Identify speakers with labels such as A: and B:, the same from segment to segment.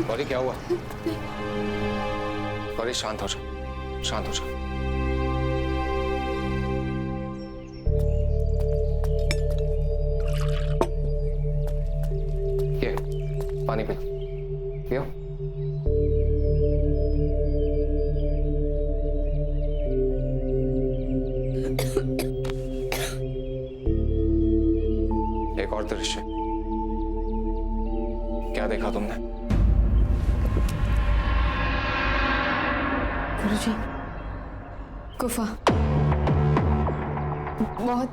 A: गौरी क्या हुआ? गौरी शांत हो जा, शांत हो जा। ये पानी पियो, पियो। एक और दृश्य क्या देखा तुमने?
B: गुरुजी, गुफा, बहुत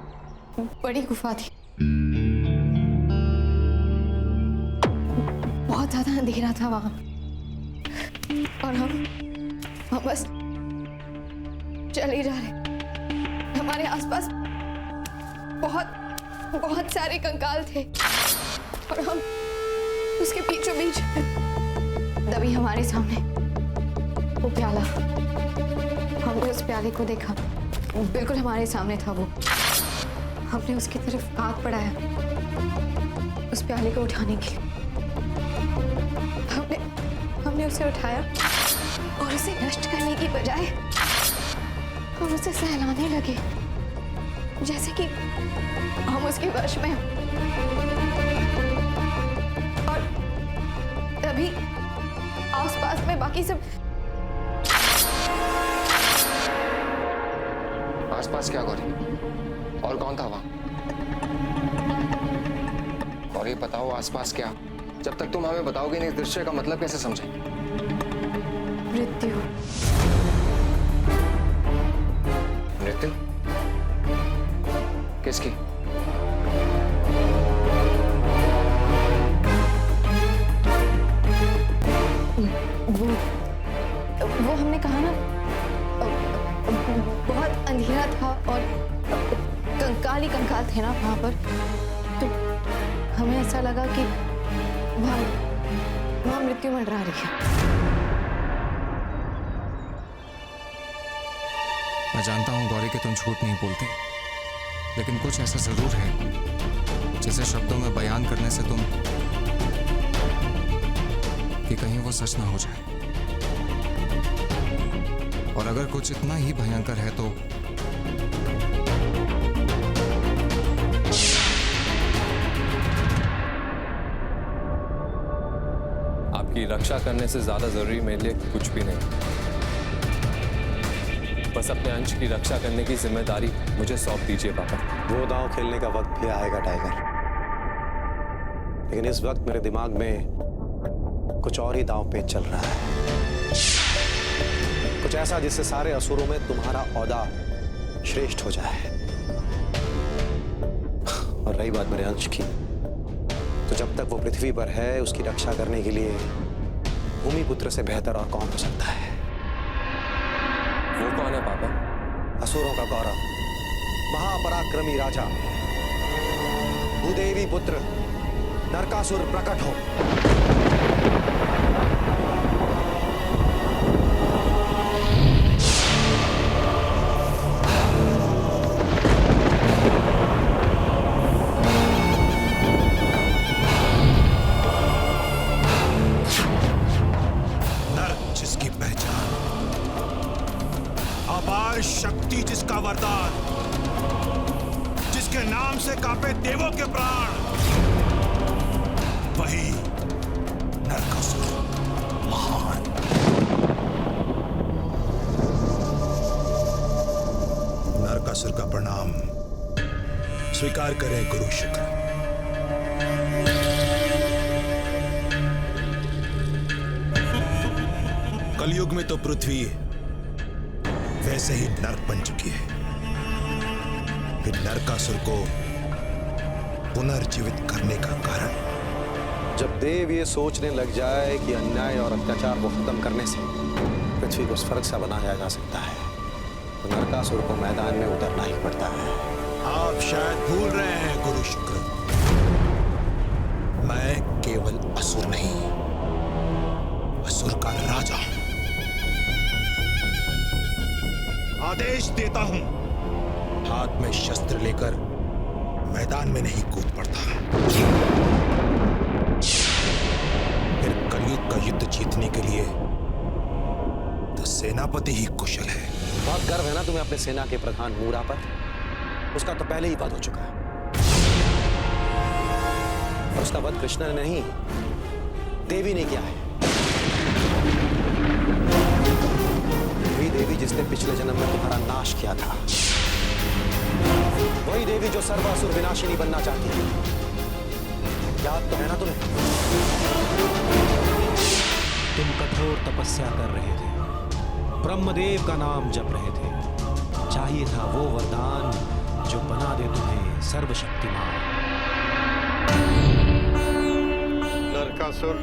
B: बड़ी गुफा थी। बहुत ज्यादा अंधेरा था वहां और हम बस चल ही जा रहे। हमारे आसपास बहुत सारे कंकाल थे और हम उसके बीचों बीच। तभी हमारे सामने वो प्याला, हमने उस प्याले को देखा, बिल्कुल हमारे सामने था वो। हमने उसकी तरफ हाथ बढ़ाया उस प्याले को उठाने के लिए। हमने उसे उठाया और उसे नष्ट करने की बजाय हम उसे सहलाने लगे, जैसे कि हम उसके वश में। और तभी आसपास में बाकी सब।
A: आसपास क्या गौरी? और कौन था वहां? गौरी बताओ, आसपास क्या? जब तक तुम हमें बताओगे नहीं, इस दृश्य का मतलब कैसे समझेंगे?
B: मृत्यु।
A: मृत्यु? किसकी?
B: वो हमने कहा ना, बहुत अंधेरा था और कंकाल ही कंकाल थे ना वहां पर, तो हमें ऐसा लगा कि वहां मृत्यु मंडरा रही है।
A: मैं जानता हूं गौरी कि तुम झूठ नहीं बोलते, लेकिन कुछ ऐसा जरूर है जिसे शब्दों में बयान करने से तुम कि कहीं वो सच ना हो जाए। और अगर कुछ इतना ही भयंकर है तो
C: आपकी रक्षा करने से ज्यादा जरूरी मेरे लिए कुछ भी नहीं। बस अपने अंश की रक्षा करने की जिम्मेदारी मुझे सौंप दीजिए पापा।
D: वो दांव खेलने का वक्त भी आएगा टाइगर, लेकिन इस वक्त मेरे दिमाग में कुछ और ही दांव पेच चल रहा है। कुछ ऐसा जिससे सारे असुरों में तुम्हारा औदा श्रेष्ठ हो जाए। और रही बात मेरे अंश की, तो जब तक वो पृथ्वी पर है, उसकी रक्षा करने के लिए भूमिपुत्र से बेहतर और कौन हो सकता है?
C: वो कौन है पापा?
D: असुरों का गौरव, महापराक्रमी राजा भूदेवी पुत्र नरकासुर प्रकट हो।
E: अपार शक्ति जिसका वरदान, जिसके नाम से कांपे देवों के प्राण, वही नरकासुर महान। नरकासुर का प्रणाम स्वीकार करें गुरु शुक्र। कलयुग में तो पृथ्वी वैसे ही नर्क बन चुकी है। फिर नरकासुर को पुनर्जीवित करने का कारण?
D: जब देव ये सोचने लग जाए कि अन्याय और अत्याचार को खत्म करने से पृथ्वी को स्वर्ग सा बनाया जा सकता है, तो नरकासुर को मैदान में उतरना ही पड़ता है।
E: आप शायद भूल रहे हैं गुरु शुक्र, मैं केवल असुर नहीं, असुर का राजा हूं। आदेश देता हूं, हाथ में शस्त्र लेकर मैदान में नहीं कूद पड़ता। फिर कलयुग का युद्ध जीतने के लिए तो सेनापति ही कुशल है।
D: बहुत गर्व है ना तुम्हें अपने सेना के प्रधान मूरा पर? उसका तो पहले ही वध हो चुका है। और उसका वध कृष्ण ने नहीं, देवी ने किया है। वही देवी जिसने पिछले जन्म में तुम्हारा नाश किया था, वही देवी जो सर्वासुर विनाशिनी बनना चाहती है। याद तो है ना तुम्हें?
F: तुम कठोर तपस्या कर रहे थे, ब्रह्मदेव का नाम जप रहे थे। चाहिए था वो वरदान जो बना दे तुम्हें सर्वशक्तिमान।
G: नरकासुर,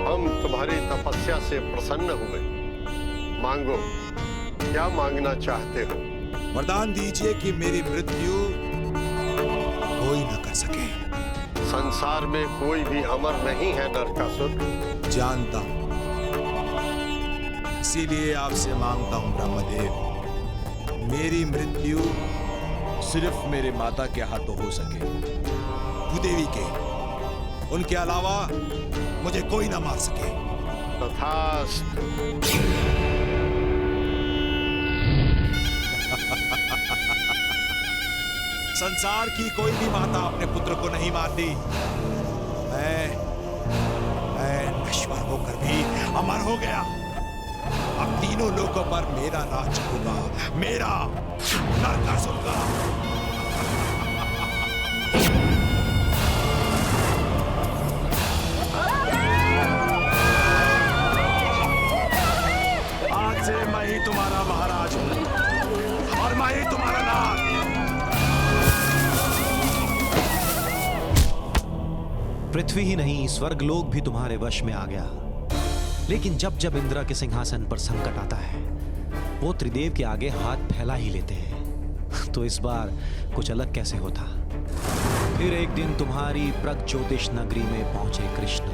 G: हम तुम्हारी तपस्या से प्रसन्न हुए। मांगो, क्या मांगना चाहते हो?
E: वरदान दीजिए कि मेरी मृत्यु कोई न कर सके।
G: संसार में कोई भी अमर नहीं है नरकासुर।
E: जानता हूं, इसीलिए आपसे मांगता हूं ब्रह्मदेव, मेरी मृत्यु सिर्फ मेरे माता के हाथों हो सके, भूदेवी के। उनके अलावा मुझे कोई ना मार सके।
G: तथास्तु।
E: संसार की कोई भी माता अपने पुत्र को नहीं मारती। मैं नश्वर होकर भी अमर हो गया। अब तीनों लोगों पर मेरा राज होगा, मेरा नरकासुर का। आज से मैं ही तुम्हारा महाराज हूं और मैं ही तुम्हारा नाथ।
F: पृथ्वी ही नहीं, स्वर्गलोक भी तुम्हारे वश में आ गया। लेकिन जब जब इंद्र के सिंहासन पर संकट आता है, वो त्रिदेव के आगे हाथ फैला ही लेते हैं। तो इस बार कुछ अलग कैसे होता? फिर एक दिन तुम्हारी प्रगज्योतिष नगरी में पहुंचे कृष्ण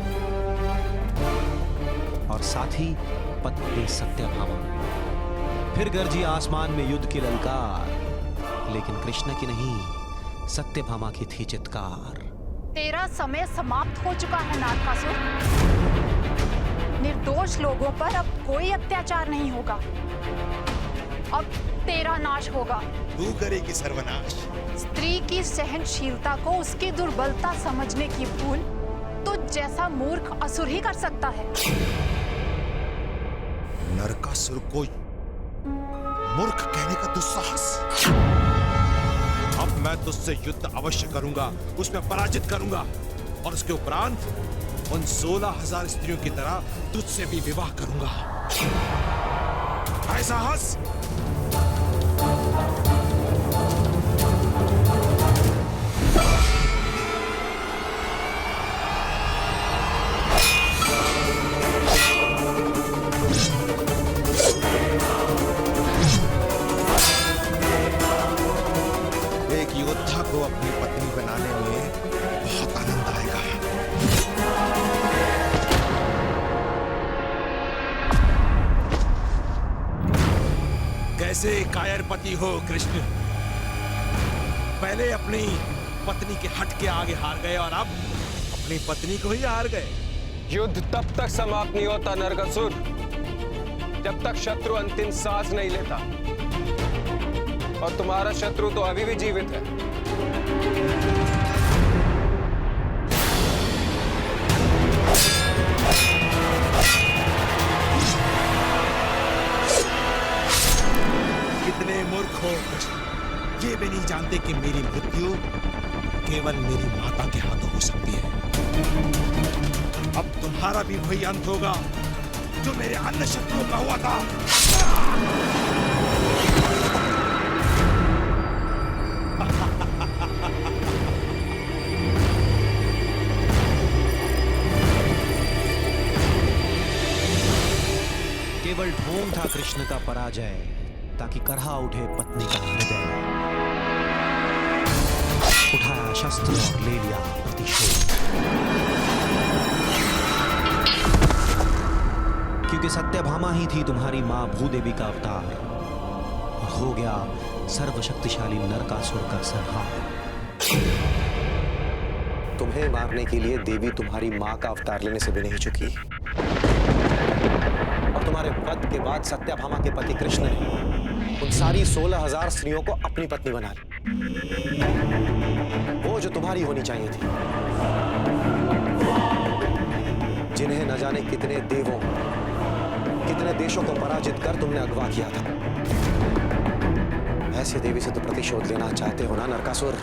F: और साथ ही पत्नी सत्यभामा। फिर गरजी आसमान में युद्ध की ललकार, लेकिन कृष्ण की नहीं, सत्यभामा की थी चित्कार।
H: तेरा समय समाप्त हो चुका है नरकासुर। निर्दोष लोगों पर अब कोई अत्याचार नहीं होगा। अब तेरा नाश होगा।
E: तू करेगी सर्वनाश।
H: स्त्री की सहनशीलता को उसकी दुर्बलता समझने की भूल तो जैसा मूर्ख असुर ही कर सकता है।
E: नरकासुर को मूर्ख कहने का दुस्साहस। अब मैं तुझसे युद्ध अवश्य करूंगा, उसमें पराजित करूंगा और उसके उपरांत उन 16,000 स्त्रियों की तरह तुझसे भी विवाह करूंगा। है साहस? एक योद्धा को अपनी पत्नी बनाने में बहुत आनंद आएगा। कैसे कायर पति हो कृष्ण? पहले अपनी पत्नी के हट के आगे हार गए और अब अपनी पत्नी को ही हार गए।
C: युद्ध तब तक समाप्त नहीं होता नरकासुर, जब तक शत्रु अंतिम सांस नहीं लेता। और तुम्हारा शत्रु तो अभी भी जीवित है।
E: केवल मेरी माता के हाथों हो सकती है। अब तुम्हारा भी वही अंत होगा जो मेरे अन्य शत्रुओं का हुआ था।
F: केवल ढोंग था कृष्ण का पराजय, ताकि करहा उठे पत्नी का हृदय। उठाया शस्त्र और ले लिया प्रतिशोध, क्योंकि सत्यभामा ही थी तुम्हारी मां भूदेवी का अवतार, और हो गया सर्वशक्तिशाली नरकासुर का संहार।
D: तुम्हें मारने के लिए देवी तुम्हारी मां का अवतार लेने से भी नहीं चुकी, और तुम्हारे वध के बाद सत्यभामा के पति कृष्ण ने उन सारी 16,000 स्त्रियों को अपनी पत्नी बना ली, वो जो तुम्हारी होनी चाहिए थी, जिन्हें न जाने कितने देवों, कितने देशों को पराजित कर तुमने अगवा किया था। ऐसी देवी से तो प्रतिशोध लेना चाहते हो ना नरकासुर?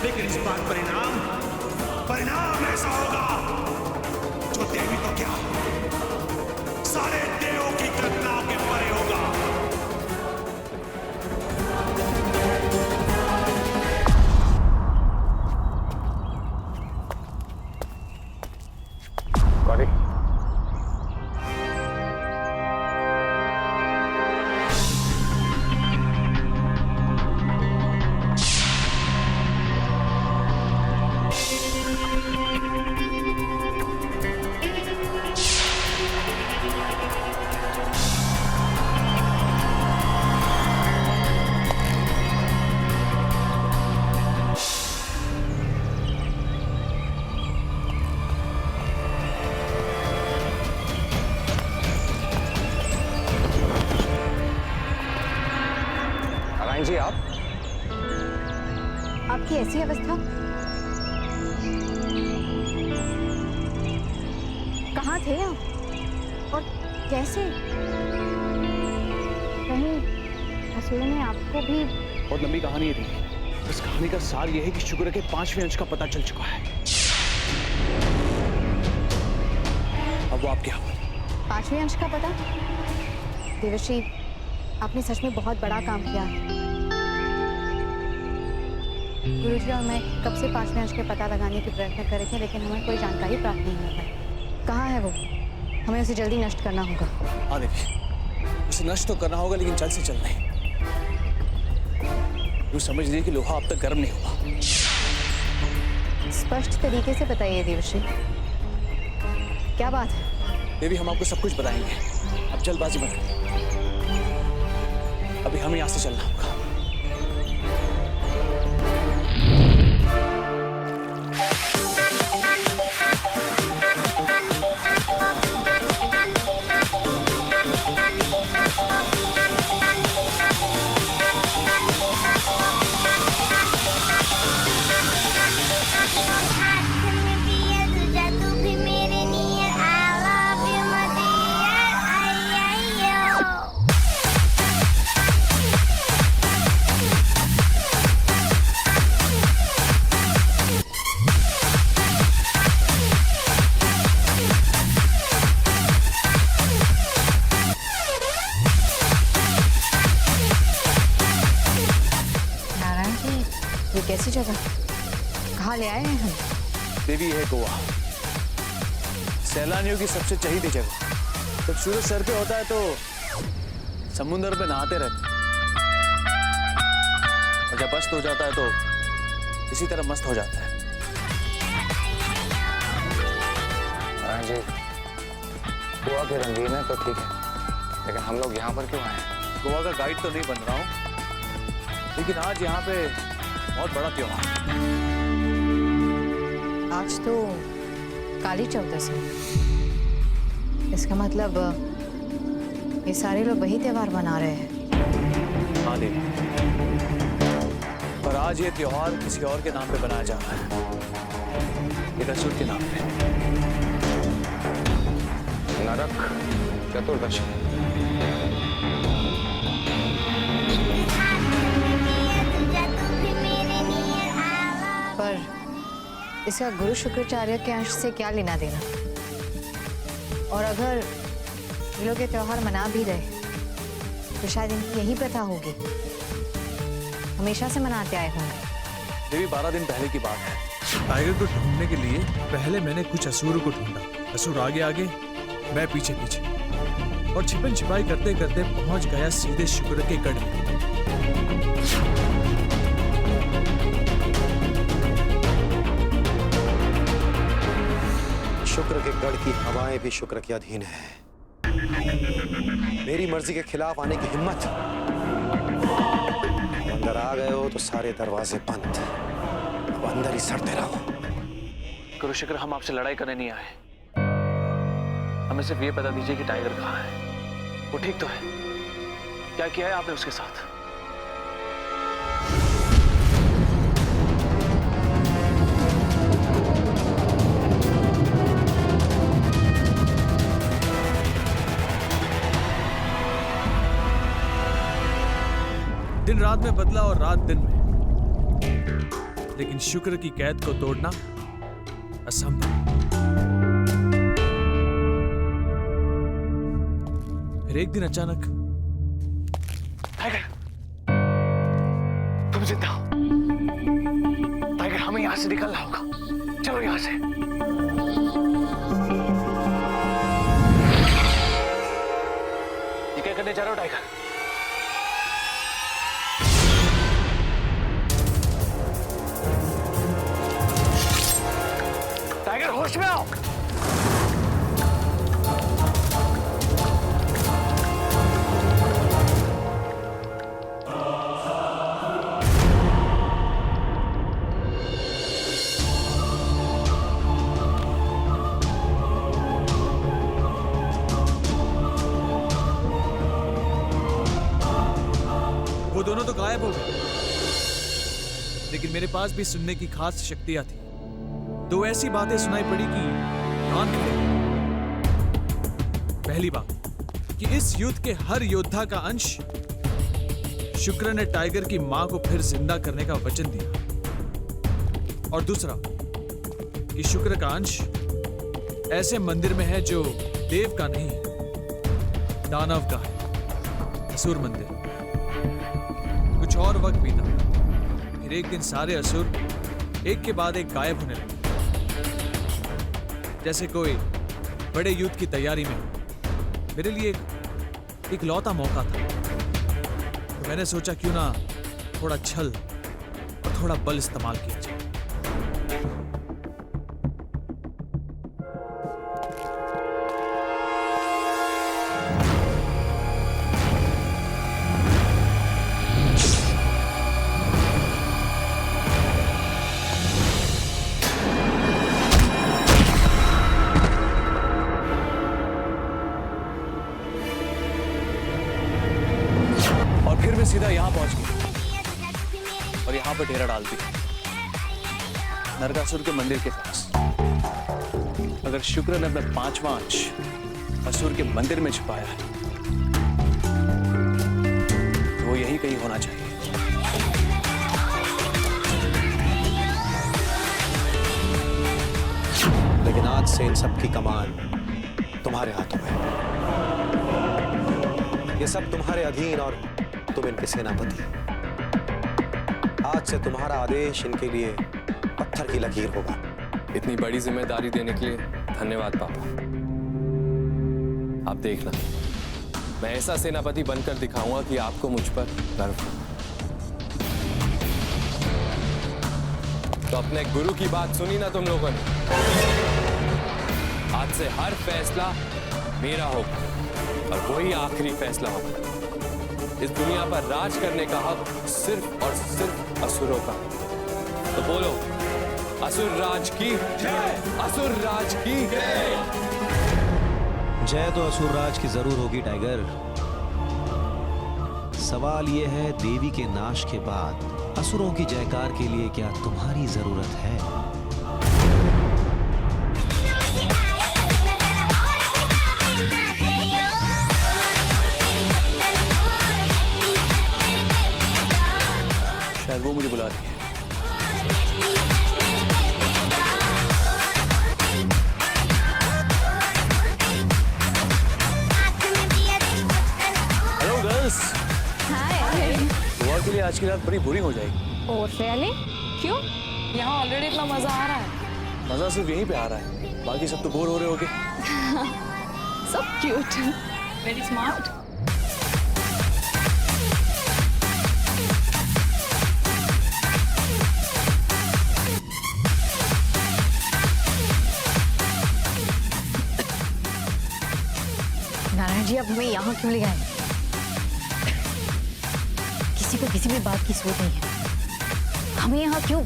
E: लेकिन इस बार परिणाम ऐसा होगा जो देवी तो क्या, सारे देवों की कल्पनाओं के परे होगा।
C: गौरी, जी आप?
B: आपकी ऐसी अवस्था? कहाँ थे आप और कैसे? कहीं असुरों ने आपको भी?
I: बहुत लंबी कहानी है थी। इस कहानी का सार यह है कि शुक्र के 5वें अंश का पता चल चुका है। अब वो आपके हवाले।
B: 5वें अंश का पता? देवर्षि, आपने सच में बहुत बड़ा काम किया है। गुरुजी और मैं कब से 5वें अंश के पता लगाने की प्रयत्न कर रहे थे, लेकिन हमें कोई जानकारी प्राप्त नहीं हो पाई। कहाँ है वो? हमें उसे जल्दी नष्ट करना होगा।
I: हाँ देवी, उसे नष्ट तो करना होगा, लेकिन जल्द से जल्द नहीं। वो समझ लीजिए कि लोहा अब तक गर्म नहीं हुआ।
B: स्पष्ट तरीके से बताइए देवर्षि, क्या बात है?
I: देवी, हम आपको सब कुछ बताएंगे। अब जल्दबाजी मत करिए, अभी हमें यहाँ से चलना होगा।
B: कैसी जगह? कहाँ ले आए हैं हम?
I: देवी, है गोवा, सैलानियों की सबसे चहीती जगह। जब सूरज सर पे होता है तो समुद्र पे नहाते रहते हैं, और जब अस्त हो जाता है तो इसी तरह मस्त हो जाता है।
A: हाँ जी, गोवा के रंगीन है तो ठीक है, लेकिन हम लोग यहाँ पर क्यों आए हैं?
I: गोवा का गाइड तो नहीं बन रहा हूँ, लेकिन आज यहाँ पे बहुत बड़ा त्योहार।
H: आज तो काली चौदस है। इसका मतलब ये सारे लोग वही त्योहार मना रहे हैं।
I: हाँ देवी, पर आज ये त्योहार किसी और के नाम पे बनाया जा रहा है, एक असुर के नाम पे।
C: नरक चतुर्दशी।
H: पर इसका गुरु शुक्राचार्य के अंश से क्या लेना देना? और अगर ये लोग ये त्योहार मना भी रहे तो शायद इनकी यही प्रथा होगी, हमेशा से मनाते आए होंगे।
I: देवी 12 दिन पहले की बात है।
J: टाइगर को ढूंढने के लिए पहले मैंने कुछ असुरों को ढूंढा। असुर आगे आगे, मैं पीछे पीछे, और छिपन छिपाई करते करते पहुंच गया सीधे शुक्र के गढ़ में।
D: शुक्र के गढ़ की हवाएं भी शुक्र के अधीन है। मेरी मर्जी के खिलाफ आने की हिम्मत, अंदर आ गए हो तो सारे दरवाजे बंद, अब अंदर ही सड़ते रहो।
I: गुरु शुक्र, हम आपसे लड़ाई करने नहीं आए। हमें सिर्फ ये बता दीजिए कि टाइगर कहाँ है, वो ठीक तो है? क्या किया है आपने उसके साथ?
J: दिन रात में बदला और रात दिन में, लेकिन शुक्र की कैद को तोड़ना असंभव। फिर एक दिन अचानक,
I: टाइगर, तुम जिंदा हो। टाइगर, हमें यहां से निकलना होगा। चलो यहां से। ये क्या करने जा रहे हो टाइगर? टाइगर, होश में आओ।
J: वो दोनों तो गायब हो गए, लेकिन मेरे पास भी सुनने की खास शक्तियां थी। दो ऐसी बातें सुनाई पड़ी कि कान खड़े हो गए। पहली बात कि इस युद्ध के हर योद्धा का अंश शुक्र ने टाइगर की मां को फिर जिंदा करने का वचन दिया, और दूसरा कि शुक्र का अंश ऐसे मंदिर में है जो देव का नहीं, दानव का है, असुर मंदिर। कुछ और वक्त बीता, फिर एक दिन सारे असुर एक के बाद एक गायब होने लगे, जैसे कोई बड़े युद्ध की तैयारी में। मेरे लिए एक लौता मौका था, तो मैंने सोचा क्यों ना थोड़ा छल और थोड़ा बल इस्तेमाल किया जाए।
I: सीधा यहां पहुंच गया और यहां पर डेरा डाल दिया, नरकासुर के मंदिर के पास। अगर शुक्र ने अपना 5वां अंश असुर के मंदिर में छुपाया है, तो वो यही कहीं होना चाहिए।
D: लेकिन आज से इन सब की कमान तुम्हारे हाथों में। ये सब तुम्हारे अधीन और तुम इनके सेनापति। आज से तुम्हारा आदेश इनके लिए पत्थर की लकीर होगा।
C: इतनी बड़ी जिम्मेदारी देने के लिए धन्यवाद पापा। आप देखना, मैं ऐसा सेनापति बनकर दिखाऊंगा कि आपको मुझ पर गर्व हो। तो अपने गुरु की बात सुनी ना तुम लोगों ने? आज से हर फैसला मेरा होगा और वही आखिरी फैसला होगा। इस दुनिया पर राज करने का हक सिर्फ और सिर्फ असुरों का। तो बोलो, असुर राज की जय, असुर राज की जय।
F: जय तो असुर राज की जरूर होगी टाइगर। सवाल यह है, देवी के नाश के बाद असुरों की जयकार के लिए क्या तुम्हारी जरूरत है?
I: शायद वो मुझे बुला रही है। Hello girls.
B: हाय।
I: गोवा के लिए आज की रात बड़ी बोरिंग हो जाएगी।
B: और रियली? क्यों? यहाँ ऑलरेडी इतना मजा आ रहा है।
I: मजा सिर्फ यहीं पे आ रहा है, बाकी सब तो बोर हो रहे होगे।
B: So cute. Very smart.
H: Narayan ji, अब हमें यहाँ क्यों ले आए? किसी को किसी भी बात की सोच नहीं है। हमें यहाँ क्यों?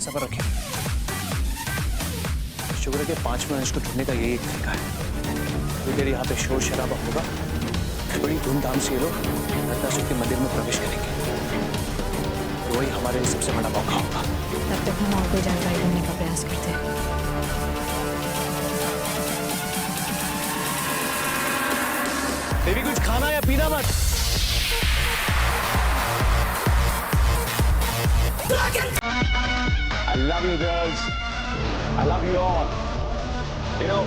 I: सबर रखें। शुक्र है कि 5 मिनट इसको ढूंढने का यही एक तरीका है। तो देर यहाँ पे शोर शराबा होगा, बड़ी धूमधाम से ये लोग नरकासुर के मंदिर में प्रवेश करेंगे। तो वही हमारे लिए सबसे बड़ा मौका होगा।
H: तब तक हम और कोई जानकारी ढूंढने का प्रयास करते हैं।
I: बेबी, कुछ खाना या पीना मत।
K: I love you girls. I love you all. You know,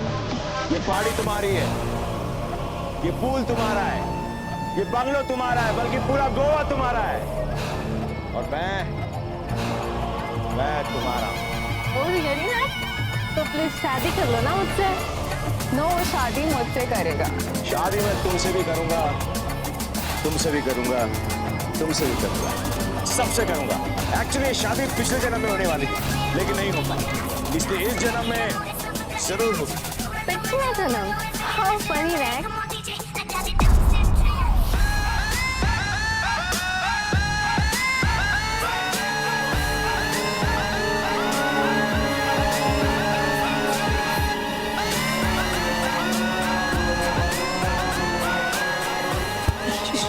K: ये पार्टी तुम्हारी है, ये पूल तुम्हारा है, ये बंगलो तुम्हारा है, बल्कि पूरा गोवा तुम्हारा है। और मैं तुम्हारा हूँ।
B: ओ रियली ना? तो प्लीज शादी कर लो ना मुझसे। नो, वो शादी मुझसे करेगा।
K: शादी मैं तुमसे भी करूंगा, तुमसे भी करूंगा, तुमसे भी करूंगा, सबसे करूंगा। एक्चुअली ये शादी पिछले जन्म में होने वाली थी, लेकिन नहीं हो पाई, इसलिए इस जन्म में जरूर होगी।
B: पिछला जन्म? How funny rack.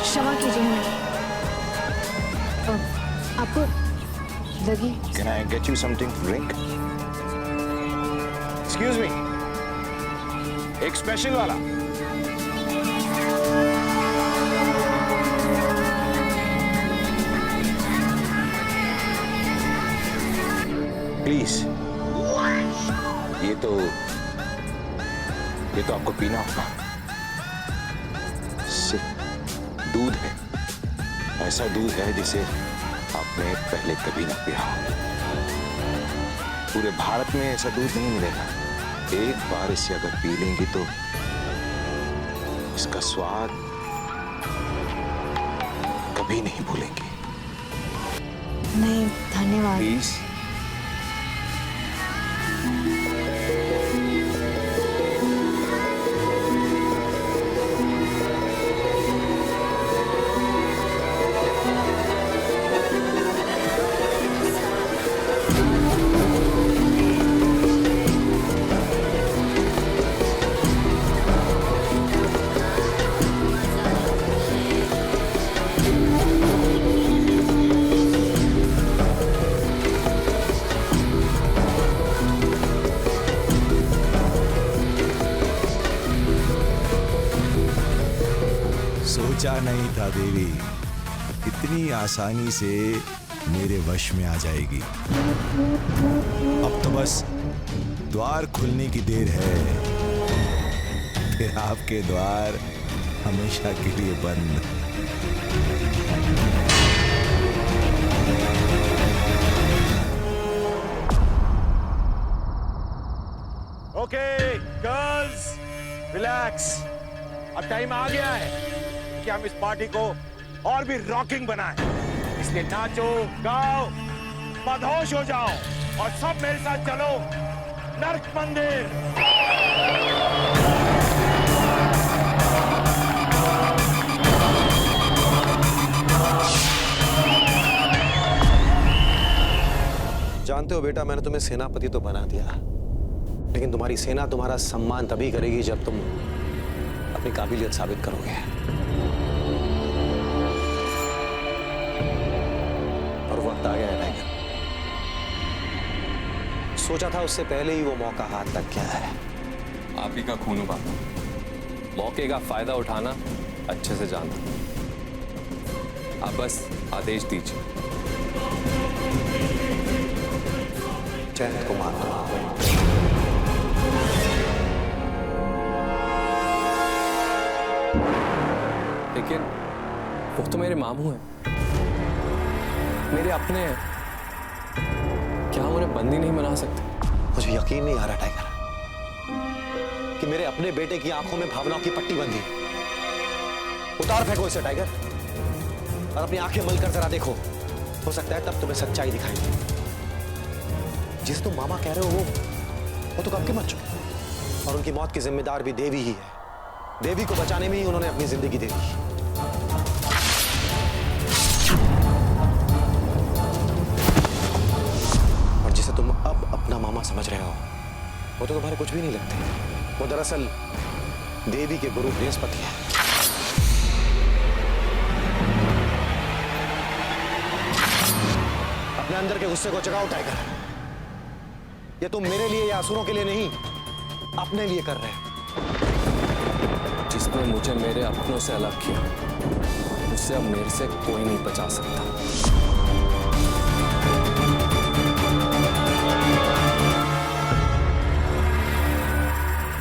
H: क्षमा कीजिए हमें। आपको लगी?
K: Can I get you something to drink? Excuse me. एक स्पेशल वाला। प्लीज। ये तो आपको पीना होगा। सिर्फ दूध है, ऐसा दूध है जिसे आपने पहले कभी ना पिया हो। पूरे भारत में ऐसा दूध नहीं मिलेगा। एक बार इसे अगर पी लेंगी तो इसका स्वाद कभी नहीं भूलेंगी।
H: नहीं, धन्यवाद।
K: प्लीज।
E: सोचा नहीं था देवी इतनी आसानी से मेरे वश में आ जाएगी। अब तो बस द्वार खुलने की देर है, फिर आपके द्वार हमेशा के लिए बंद।
K: Okay girls, relax. अब टाइम आ गया है कि हम इस पार्टी को और भी रॉकिंग बनाएं। इसलिए नाचो, गाओ, मदहोश हो जाओ और सब मेरे साथ चलो नर्क मंदिर।
D: बेटा मैंने तुम्हें सेनापति तो बना दिया, लेकिन तुम्हारी सेना तुम्हारा सम्मान तभी करेगी जब तुम अपनी काबिलियत साबित करोगे। और वक्त आ गया है टाइगर। सोचा था उससे पहले ही वो मौका हाथ लग गया है।
C: आप ही का खून हूं पापा, मौके का फायदा उठाना अच्छे से जानता हूं। आप बस आदेश दीजिए।
D: जयंत को मार दो।
C: लेकिन वो तो मेरे मामू हैं, मेरे अपने हैं, क्या हम उन्हें बंदी नहीं बना सकते?
D: मुझे यकीन नहीं आ रहा टाइगर कि मेरे अपने बेटे की आंखों में भावनाओं की पट्टी बंधी। उतार फेंको इसे टाइगर और अपनी आंखें मल कर जरा देखो, हो सकता है तब तुम्हें सच्चाई दिखाई दे। जिसे तुम मामा कह रहे हो वो तो कब के मर चुके, और उनकी मौत की जिम्मेदार भी देवी ही है। देवी को बचाने में ही उन्होंने अपनी जिंदगी दे दी। और जिसे तुम अब अपना मामा समझ रहे हो वो तो तुम्हारे कुछ भी नहीं लगते। वो दरअसल देवी के गुरु बृहस्पति है। अपने अंदर के गुस्से को जगाओ टाइगर। ये तुम मेरे लिए या असुरों के लिए नहीं, अपने लिए कर रहे हो।
C: जिसने मुझे मेरे अपनों से अलग किया, उससे अब मेरे से कोई नहीं बचा सकता।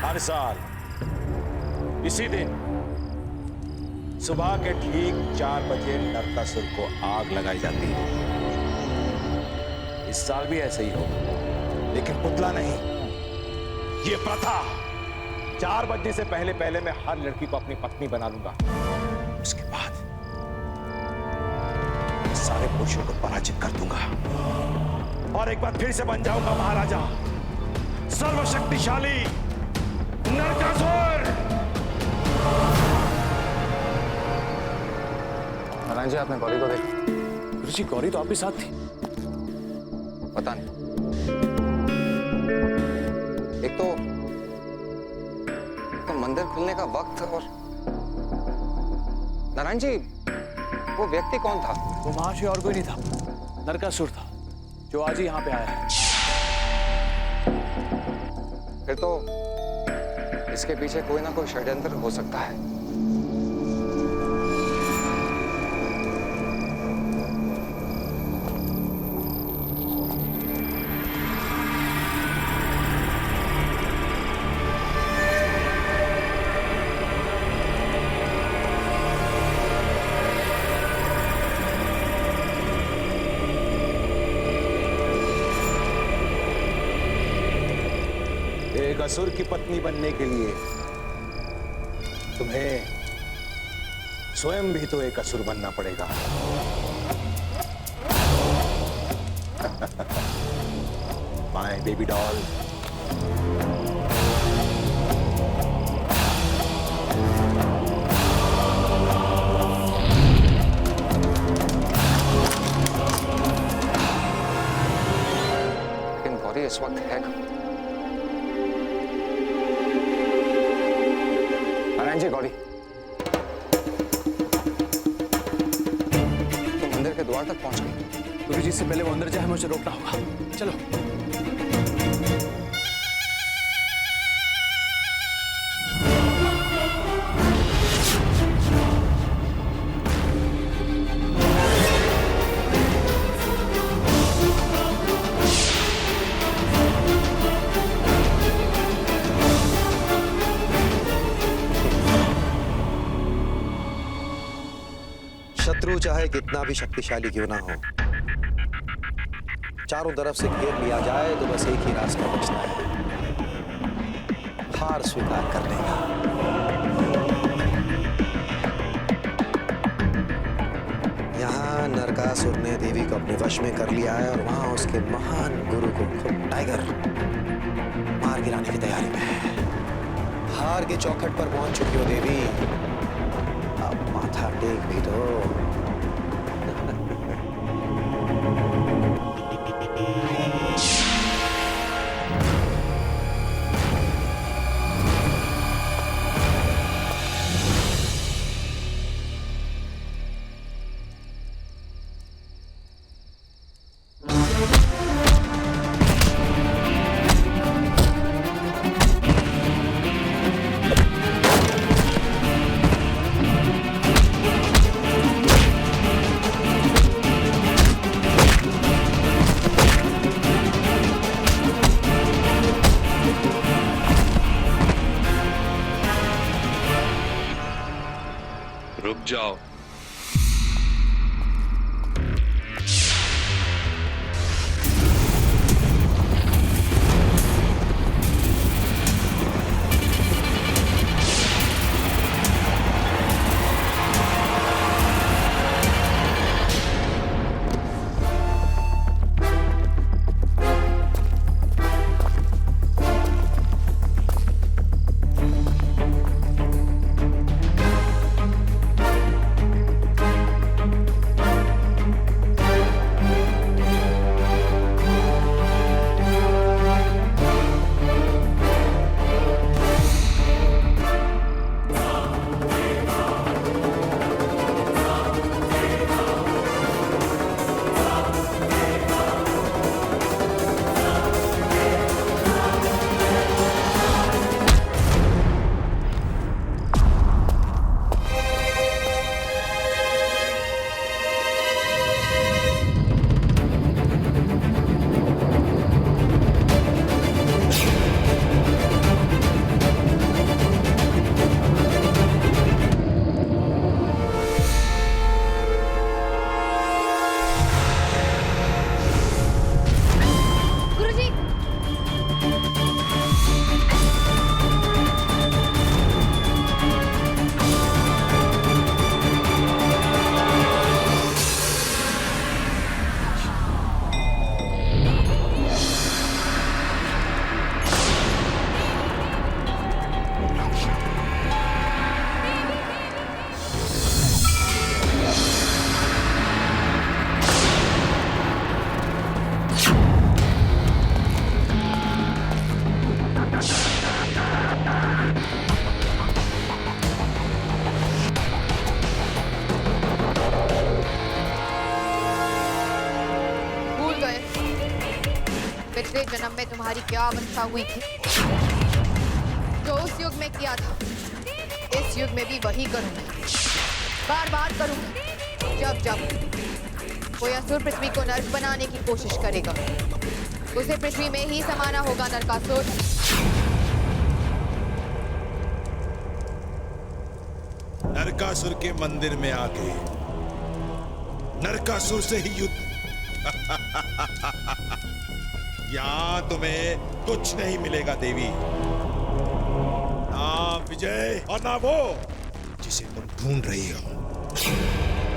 K: हर साल इसी दिन सुबह के ठीक 4 बजे नरकासुर को आग लगाई जाती है। इस साल भी ऐसे ही हो, लेकिन पुतला नहीं, ये प्रथा। 4 बजने से पहले पहले मैं हर लड़की को अपनी पत्नी बना लूंगा। उसके बाद सारे पुरुषों को पराजित कर दूंगा और एक बार फिर से बन जाऊंगा महाराजा, सर्वशक्तिशाली नरकासुर।
A: नारायण जी, आपने गौरी को देखा?
I: गुरुजी, गौरी तो आपके साथ थी।
A: पता नहीं, एक तो मंदिर खुलने का वक्त और नारायण जी, वो व्यक्ति कौन था?
I: वो महाशय और कोई नहीं था, नरकासुर था, जो आज ही यहाँ पे आया है।
A: फिर तो इसके पीछे कोई ना कोई षड्यंत्र हो सकता है।
K: एक असुर की पत्नी बनने के लिए तुम्हें स्वयं भी तो एक असुर बनना पड़ेगा। My baby doll.
A: लेकिन गौरी इस वक्त है कहाँ? नारायण जी, गौरी तो मंदिर के द्वार तक पहुंच गई।
I: गुरुजी, से पहले वो अंदर जाए, मुझे रोकना होगा। चलो।
D: शत्रु चाहे कितना भी शक्तिशाली क्यों ना हो, चारों तरफ से घेर लिया जाए तो बस एक ही रास्ता बचता है, हार स्वीकार करने का। यहाँ नरकासुर ने देवी को अपने वश में कर लिया है और वहां उसके महान गुरु को खुद टाइगर मार गिराने की तैयारी में है। हार के चौखट पर पहुंच चुकी हो देवी, अब माथा टेक भी दो।
L: रुक जाओ।
H: पिछले जन्म में तुम्हारी क्या अवस्था हुई थी जो उस युग में किया था, इस युग में भी वही करूंगी, बार बार करूंगी। जब जब कोई असुर पृथ्वी को नर्क बनाने की कोशिश करेगा, उसे पृथ्वी में ही समाना होगा नरकासुर।
E: नरकासुर के मंदिर में आके नरकासुर से ही युद्ध। यहां तुम्हें कुछ नहीं मिलेगा देवी, ना विजय और ना वो जिसे तुम ढूंढ रही हो।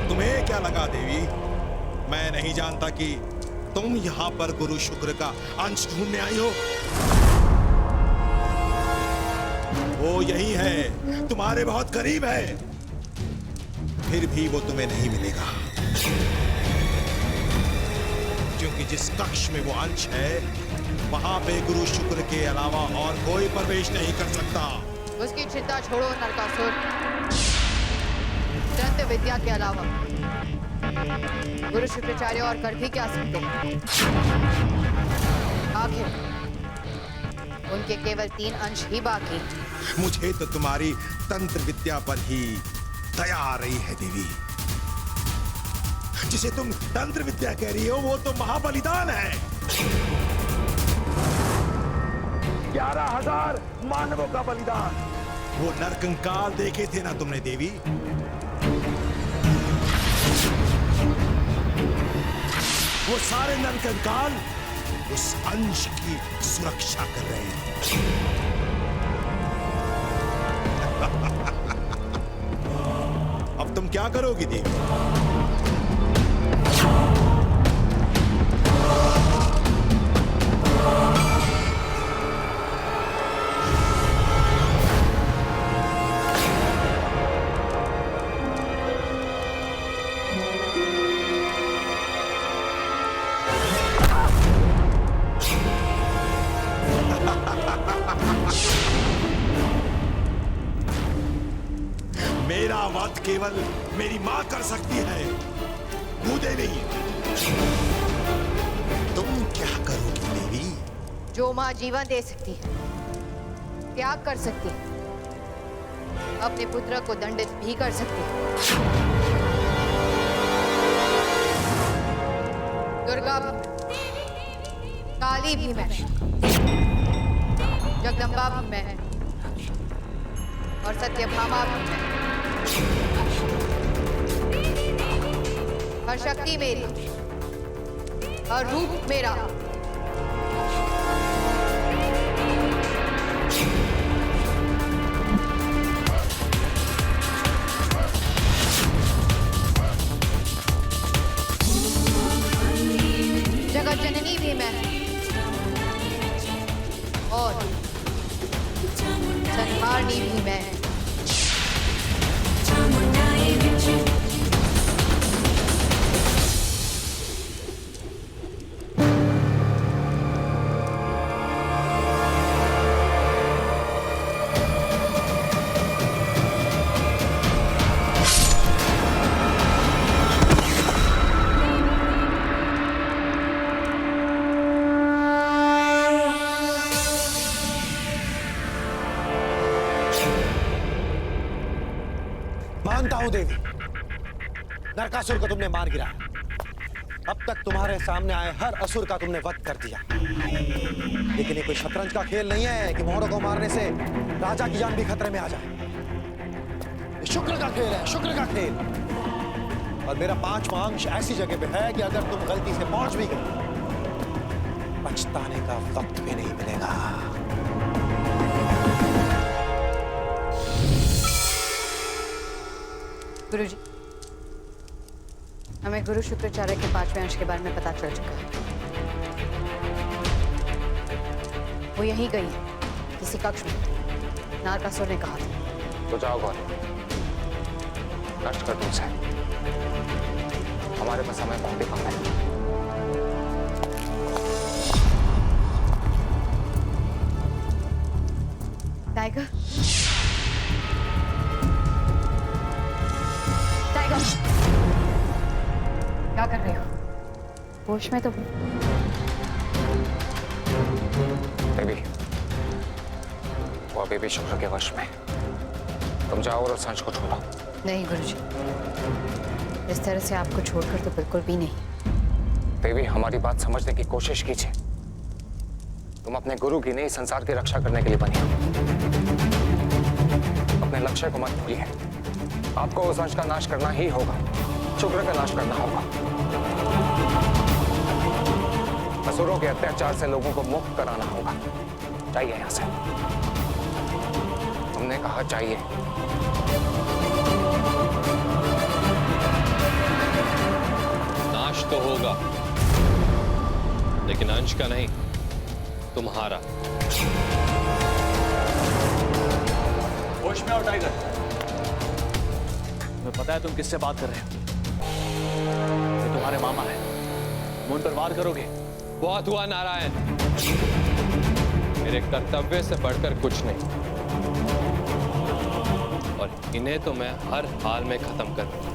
E: तुम्हें क्या लगा देवी, मैं नहीं जानता कि तुम यहां पर गुरु शुक्र का अंश ढूंढने आई हो? वो यही है, तुम्हारे बहुत करीब है, फिर भी वो तुम्हें नहीं मिलेगा, क्योंकि जिस कक्ष में वो अंश है वहां पे गुरु शुक्र के अलावा और कोई प्रवेश नहीं कर सकता।
H: उसकी चिंता छोड़ो नरकासुर, दंत विद्या के अलावा गुरु शुक्राचार्य और कर भी क्या सकते हैं? आखिर उनके केवल 3 अंश ही बाकी।
E: मुझे तो तुम्हारी तंत्र विद्या पर ही दया आ रही है देवी। जिसे तुम तंत्र विद्या कह रही हो वो तो महाबलिदान है।
K: 11,000 मानवों का बलिदान।
E: वो नरकंकाल देखे थे ना तुमने देवी? वो सारे नरकंकाल उस अंश की सुरक्षा कर रहे हैं। अब तुम क्या करोगी देवी? मेरा वध केवल मेरी मां कर सकती है, मुझे नहीं। तुम क्या करोगी देवी?
H: जो मां जीवन दे सकती है, त्याग कर सकती है, अपने पुत्र को दंडित भी कर सकती है। दुर्गा भी मैं, काली भी मैं, जगदम्बा भी मैं और सत्यभामा भी मैं। हर शक्ति मेरी, हर रूप मेरा। जगत जननी भी मैं और संहारनी भी मैं।
D: मानता हूं देवी, नरकासुर को तुमने मार गिराया। अब तक तुम्हारे सामने आए हर असुर का तुमने वध कर दिया। लेकिन ये कोई शतरंज का खेल नहीं है कि मोहरों को मारने से राजा की जान भी खतरे में आ जाए। ये शुक्र का खेल है, शुक्र का खेल। और मेरा 5वां अंश ऐसी जगह पे है कि अगर तुम गलती से पहुंच भी गए, पछताने का वक्त भी नहीं मिलेगा।
H: गुरुजी, हमें गुरु शुक्राचार्य के 5वें अंश के बारे में पता चल चुका है। वो यहीं गई किसी कक्ष में, नारकासुर ने कहा था।
A: तो जाओ गौरी, नष्ट कर दो उसे। हमारे पास समय बहुत ही कम है।
H: टाइगर, टाइगर, क्या कर रहे हो? होश में तो
A: बेबी, वो अभी भी शुक्र के वश में। तुम जाओ और उस अंश को छोड़ो।
H: नहीं गुरुजी, इस तरह से आपको छोड़कर तो बिल्कुल भी नहीं।
A: बेबी, हमारी बात समझने की कोशिश कीजिए। तुम अपने गुरु की नहीं, संसार की रक्षा करने के लिए बनी हो। अपने लक्ष्य को मत भूलिए। आपको उस अंश का नाश करना ही होगा, शुक्र का नाश करना होगा। असुरों के अत्याचार से लोगों को मुक्त कराना होगा। चाहिए यहां से, हमने कहा चाहिए।
C: नाश तो होगा, लेकिन अंश का नहीं, तुम्हारा।
I: होश में आओ टाइगर। तुम्हें पता है तुम किससे बात कर रहे हो? ये तुम्हारे मामा हैं। तुम उन पर वार करोगे?
C: बहुत हुआ नारायण, मेरे कर्तव्य से बढ़कर कुछ नहीं। और इन्हें तो मैं हर हाल में खत्म कर दूंगा।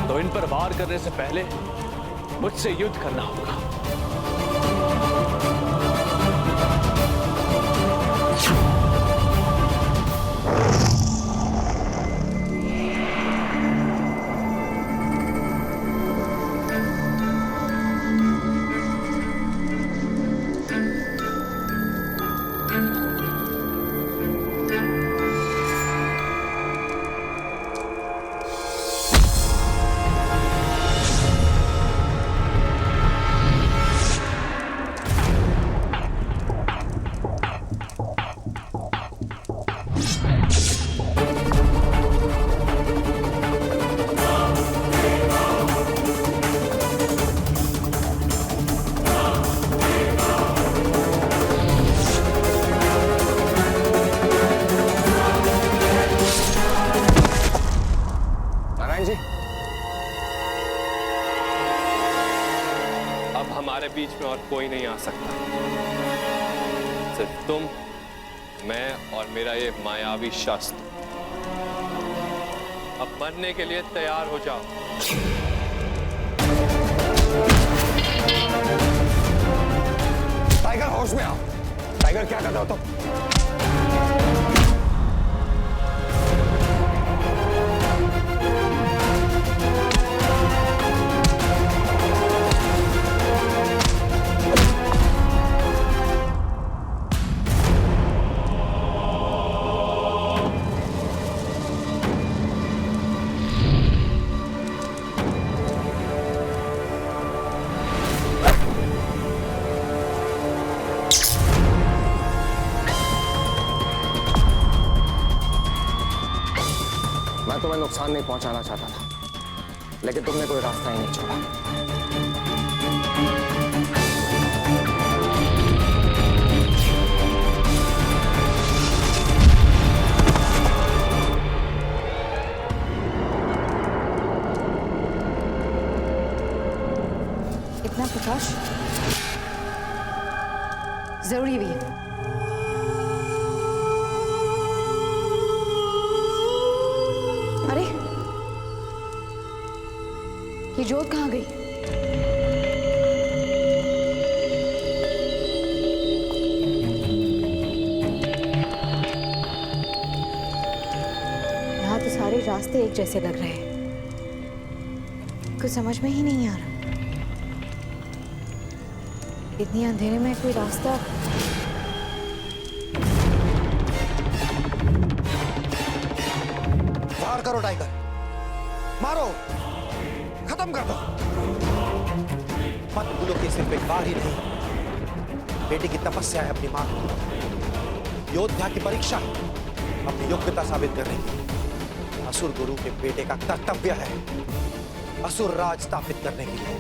I: तो इन पर वार करने से पहले मुझसे युद्ध करना होगा।
C: हमारे बीच में और कोई नहीं आ सकता, सिर्फ तुम, मैं और मेरा ये मायावी शस्त्र। अब मरने के लिए तैयार हो जाओ।
A: टाइगर, होश में आओ। टाइगर, क्या कर रहे हो तुम?
C: तुम्हें नुकसान नहीं पहुंचाना चाहता था, लेकिन तुमने कोई रास्ता ही नहीं छोड़ा।
H: इतना प्रकाश जरूरी भी है। अरे ये जोत कहाँ गई? यहाँ तो सारे रास्ते एक जैसे लग रहे हैं, कुछ समझ में ही नहीं आ रहा। इतनी अंधेरे में कोई रास्ता।
D: वार करो टाइगर, मारो, खत्म कर दो। मत भूलो कि सिर्फ एक बार ही नहीं, बेटी की तपस्या है अपनी मां की, योद्धा की परीक्षा अपनी योग्यता साबित करने की, असुर गुरु के बेटे का कर्तव्य है असुर राज स्थापित करने के लिए।